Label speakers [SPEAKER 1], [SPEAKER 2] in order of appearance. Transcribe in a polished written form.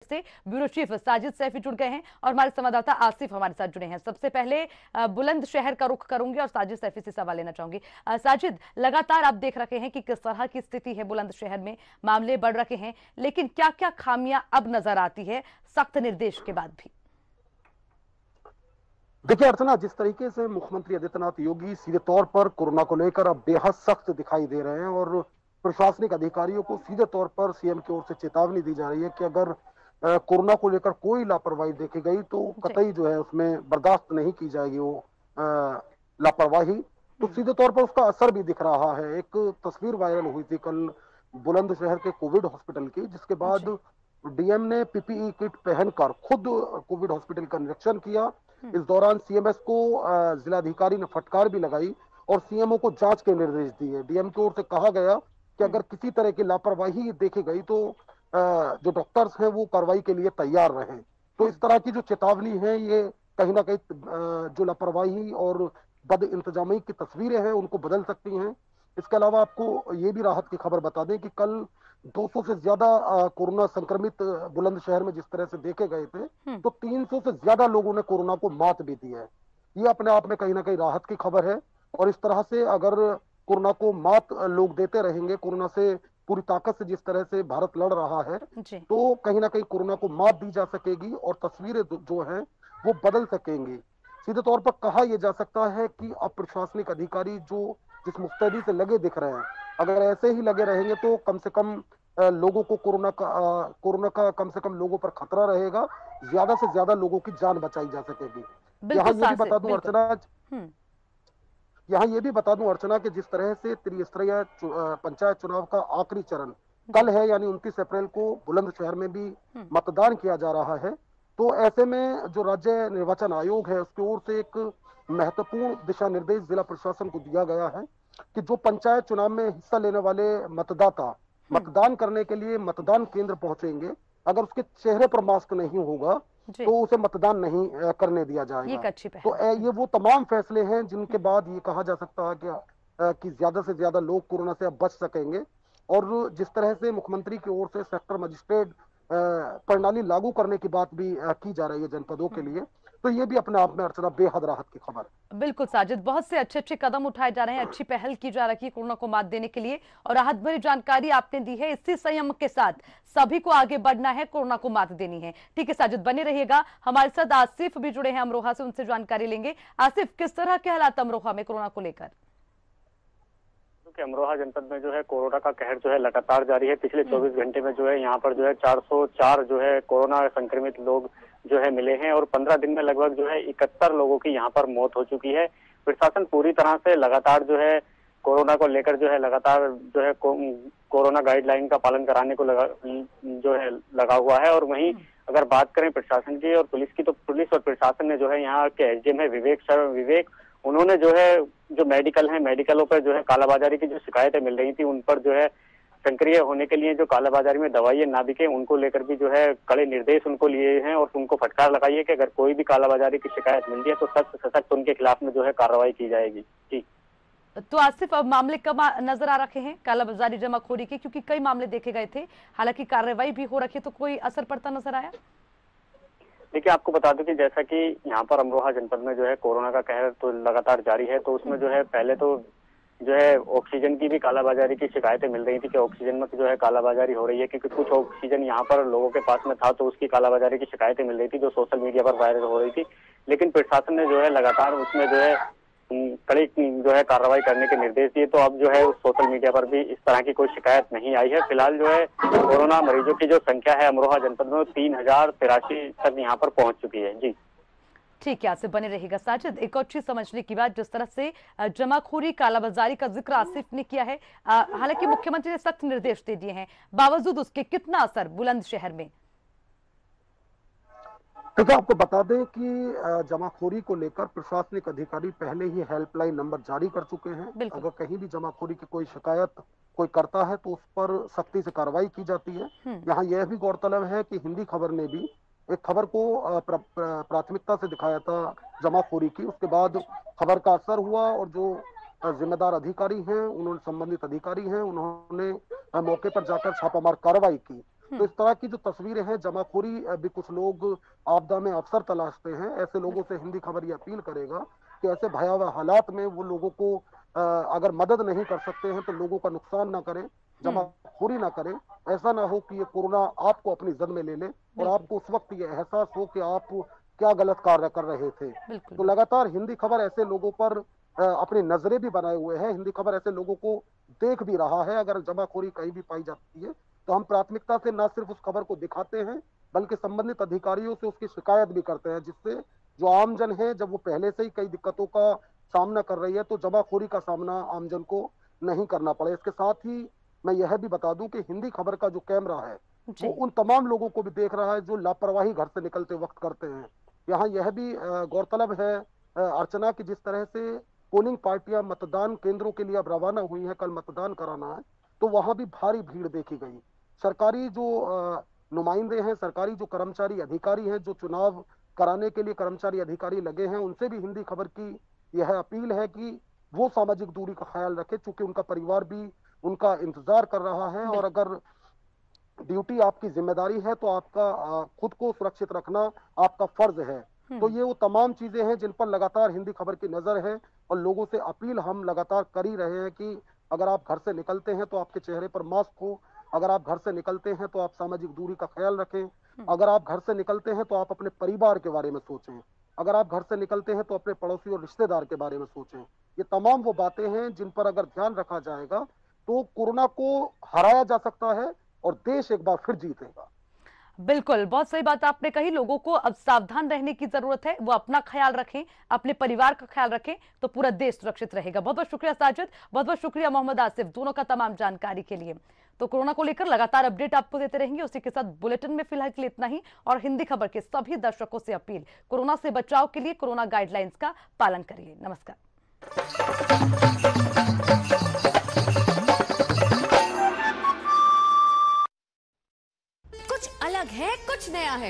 [SPEAKER 1] से bureau chief Sajid Saifi जुड़ गए हैं और हमारे संवाददाता आसिफ हमारे साथ जुड़े हैं। सबसे पहले बुलंदशहर का रुख करूंगी और साजिद सैफी से सवाल लेना चाहूंगी। साजिद, लगातार आप देख रहे हैं कि किस तरह की स्थिति है बुलंदशहर में, मामले बढ़ रहे हैं, लेकिन क्या क्या खामियां अब नजर आती है सख्त निर्देश के बाद भी?
[SPEAKER 2] देखिए अर्चना, जिस तरीके से मुख्यमंत्री आदित्यनाथ योगी सीधे तौर पर कोरोना को लेकर अब बेहद सख्त दिखाई दे रहे हैं और प्रशासनिक अधिकारियों को सीधे तौर पर सीएम की ओर से चेतावनी दी जा रही है कि अगर कोरोना को लेकर कोई लापरवाही देखी गई तो कतई जो है उसमें बर्दाश्त नहीं की जाएगी वो लापरवाही। तो सीधे तौर पर उसका असर भी दिख रहा है। एक तस्वीर वायरल हुई थी कल बुलंदशहर के कोविड हॉस्पिटल की, जिसके बाद डीएम ने पीपीई किट पहनकर खुद कोविड हॉस्पिटल का निरीक्षण किया। इस दौरान सीएमएस को जिलाधिकारी ने फटकार भी लगाई और सीएमओ को जांच के निर्देश दिए। डीएम की ओर से कहा गया कि अगर किसी तरह की लापरवाही देखी गई तो जो डॉक्टर्स हैं वो कार्रवाई के लिए तैयार रहें। तो इस तरह की जो चेतावनी है ये कहीं ना कहीं जो लापरवाही और बद इंतजामी की तस्वीरें हैं उनको बदल सकती हैं। इसके अलावा आपको ये भी राहत की खबर बता दें कि कल 200 से ज्यादा कोरोना संक्रमित बुलंदशहर में जिस तरह से देखे गए थे, तो 300 से ज्यादा लोगों ने कोरोना को मात भी दी है। ये अपने आप में कहीं ना कहीं राहत की खबर है। और इस तरह से अगर कोरोना को मात लोग देते रहेंगे, कोरोना से पूरी ताकत से जिस तरह से भारत लड़ रहा है, तो कहीं ना कहीं कोरोना को मात दी जा सकेगी और तस्वीरें जो हैं वो बदल सकेंगी। सीधे तौर पर कहा यह जा सकता है कि अब प्रशासनिक अधिकारी जो जिस मुस्तैदी से लगे दिख रहे हैं, अगर ऐसे ही लगे रहेंगे तो कम से कम लोगों को कोरोना का कम से कम लोगों पर खतरा रहेगा, ज्यादा से ज्यादा लोगों की जान बचाई जा सकेगी। यहाँ ये भी बता दूं अर्चना, यहाँ ये भी बता दूं अर्चना कि जिस तरह से त्रिस्तरीय पंचायत चुनाव का आखिरी चरण कल है, यानी 29 अप्रैल को बुलंदशहर में भी मतदान किया जा रहा है, तो ऐसे में जो राज्य निर्वाचन आयोग है उसकी ओर से एक महत्वपूर्ण दिशा निर्देश जिला प्रशासन को दिया गया है कि जो पंचायत चुनाव में हिस्सा लेने वाले मतदाता मतदान करने के लिए मतदान केंद्र पहुंचेंगे, अगर उसके चेहरे पर मास्क नहीं होगा तो उसे मतदान नहीं करने दिया जाएगा। तो ये वो तमाम फैसले हैं जिनके बाद ये कहा जा सकता है कि ज्यादा से ज्यादा लोग कोरोना से अब बच सकेंगे। और जिस तरह से मुख्यमंत्री की ओर से सेक्टर मजिस्ट्रेट प्रणाली लागू करने की बात भी की जा रही है जनपदों के लिए, तो ये भी अपने आप में अर्चना बेहद राहत की खबर है।
[SPEAKER 1] बिल्कुल साजिद, बहुत से अच्छे अच्छे कदम उठाए जा रहे हैं, अच्छी पहल की जा रही है कोरोना को मात देने के लिए और राहत भरी जानकारी आपने दी है। इसी संयम के साथ सभी को आगे बढ़ना है, कोरोना को मात देनी है। ठीक है साजिद, बने रहिएगा। हमारे साथ आसिफ भी जुड़े हैं अमरोहा से, उनसे जानकारी लेंगे। आसिफ, किस तरह के हालात अमरोहा में कोरोना को लेकर?
[SPEAKER 3] अमरोहा जनपद में जो है कोरोना का कहर जो है लगातार जारी है। पिछले 24 घंटे में जो है यहाँ पर जो है 404 जो है कोरोना संक्रमित लोग जो है मिले हैं और 15 दिन में लगभग जो है 71 लोगों की यहाँ पर मौत हो चुकी है। प्रशासन पूरी तरह से लगातार जो है कोरोना को लेकर जो है लगातार जो है कोरोना गाइडलाइन का पालन कराने को लगा हुआ है। और वहीं अगर बात करें प्रशासन की और पुलिस की, तो पुलिस और प्रशासन ने जो है यहाँ के एसडीएम है विवेक, उन्होंने जो है जो मेडिकल है, मेडिकलों पर जो है कालाबाजारी की जो शिकायतें मिल रही थी उन पर जो है सक्रिय होने के लिए जो कालाबाजारी में दवाइयां ना बिके उनको लेकर भी जो है कड़े निर्देश उनको लिए हैं और उनको फटकार लगाई है कि अगर कोई भी कालाबाजारी की शिकायत मिलती है तो सख्त सख्त उनके खिलाफ में जो है कार्रवाई की जाएगी। जी
[SPEAKER 1] तो आसिफ, अब मामले कब नजर आ रखे हैं कालाबाजारी जमाखोरी के? क्योंकि कई मामले देखे गए थे, हालांकि कार्रवाई भी हो रखी है, तो कोई असर पड़ता नजर आया?
[SPEAKER 3] देखिए, आपको बता दूं कि जैसा कि यहाँ पर अमरोहा जनपद में जो है कोरोना का कहर तो लगातार जारी है, तो उसमें जो है पहले तो जो है ऑक्सीजन की भी कालाबाजारी की शिकायतें मिल रही थी कि ऑक्सीजन में जो है कालाबाजारी हो रही है, क्योंकि कुछ ऑक्सीजन यहाँ पर लोगों के पास में था तो उसकी कालाबाजारी की शिकायतें मिल रही थी जो सोशल मीडिया पर वायरल हो रही थी। लेकिन प्रशासन ने जो है लगातार उसमें जो है कड़ी जो है कार्रवाई करने के निर्देश दिए, तो अब जो है सोशल मीडिया पर भी इस तरह की कोई शिकायत नहीं आई है। फिलहाल जो है कोरोना मरीजों की जो संख्या है अमरोहा जनपद में 3083 तक यहाँ पर पहुंच चुकी है। जी
[SPEAKER 1] ठीक है, आपसे बने रहेगा साजिद। एक और चीज समझने की बात, जिस तरह से जमाखोरी कालाबाजारी का जिक्र आसिफ ने किया है, हालांकि मुख्यमंत्री ने सख्त निर्देश दे दिए हैं, बावजूद उसके कितना असर बुलंदशहर में?
[SPEAKER 2] देखिए, आपको बता दें कि जमाखोरी को लेकर प्रशासनिक अधिकारी पहले ही हेल्पलाइन नंबर जारी कर चुके हैं। अगर कहीं भी जमाखोरी की कोई शिकायत कोई करता है तो उस पर सख्ती से कार्रवाई की जाती है। यहाँ यह भी गौरतलब है कि हिंदी खबर ने भी एक खबर को प्राथमिकता से दिखाया था जमाखोरी की, उसके बाद खबर का असर हुआ और जो जिम्मेदार अधिकारी हैं, उन्होंने संबंधित अधिकारी हैं, उन्होंने मौके पर जाकर छापामार कार्रवाई की। तो इस तरह की जो तस्वीरें हैं, जमाखोरी भी कुछ लोग आपदा में अवसर तलाशते हैं। ऐसे लोगों से हिंदी खबर ये अपील करेगा कि ऐसे भयावह हालात में वो लोगों को अगर मदद नहीं कर सकते हैं तो लोगों का नुकसान ना करें, जमाखोरी ना करें। ऐसा ना हो कि ये कोरोना आपको अपनी जद में ले ले और आपको उस वक्त ये एहसास हो कि आप क्या गलत कार्य कर रहे थे। तो लगातार हिंदी खबर ऐसे लोगों पर अपनी नजरें भी बनाए हुए है। हिंदी खबर ऐसे लोगों को देख भी रहा है। अगर जमाखोरी कहीं भी पाई जाती है तो हम प्राथमिकता से न सिर्फ उस खबर को दिखाते हैं बल्कि संबंधित अधिकारियों से उसकी शिकायत भी करते हैं, जिससे जो आमजन है, जब वो पहले से ही कई दिक्कतों का सामना कर रही है तो जमाखोरी का सामना आमजन को नहीं करना पड़े। इसके साथ ही मैं यह भी बता दूं कि हिंदी खबर का जो कैमरा है वो उन तमाम लोगों को भी देख रहा है जो लापरवाही घर से निकलते वक्त करते हैं। यहाँ यह भी गौरतलब है अर्चना की, जिस तरह से पोलिंग पार्टियां मतदान केंद्रों के लिए अब रवाना हुई हैं, कल मतदान कराना है, तो वहां भी भारी भीड़ देखी गई। सरकारी जो नुमाइंदे हैं, सरकारी जो कर्मचारी अधिकारी हैं, जो चुनाव कराने के लिए कर्मचारी अधिकारी लगे हैं, उनसे भी हिंदी खबर की यह अपील है कि वो सामाजिक दूरी का ख्याल रखे, चूंकि उनका परिवार भी उनका इंतजार कर रहा है। और अगर ड्यूटी आपकी जिम्मेदारी है तो आपका खुद को सुरक्षित रखना आपका फर्ज है। तो ये वो तमाम चीजें हैं जिन पर लगातार हिंदी खबर की नजर है और लोगों से अपील हम लगातार कर ही रहे हैं कि अगर आप घर से निकलते हैं तो आपके चेहरे पर मास्क हो, अगर आप घर से निकलते हैं तो आप सामाजिक दूरी का ख्याल रखें, अगर आप घर से निकलते हैं तो आप अपने परिवार के बारे में सोचें, अगर आप घर से निकलते हैं तो अपने पड़ोसी और रिश्तेदार के बारे में सोचें। ये तमाम वो बातें हैं जिन पर अगर ध्यान रखा जाएगा तो कोरोना को हराया जा सकता है और देश एक बार फिर जीतेगा।
[SPEAKER 1] बिल्कुल, बहुत सही बात आपने कही। लोगों को अब सावधान रहने की जरूरत है, वो अपना ख्याल रखें, अपने परिवार का ख्याल रखें, तो पूरा देश सुरक्षित रहेगा। बहुत बहुत शुक्रिया साजिद, बहुत बहुत शुक्रिया मोहम्मद आसिफ, दोनों का तमाम जानकारी के लिए। तो कोरोना को लेकर लगातार अपडेट आपको देते रहेंगे। उसी के साथ बुलेटिन में फिलहाल के लिए इतना ही। और हिंदी खबर के सभी दर्शकों से अपील, कोरोना से बचाव के लिए कोरोना गाइडलाइंस का पालन करिए। नमस्कार।
[SPEAKER 4] कुछ अलग है, कुछ नया है,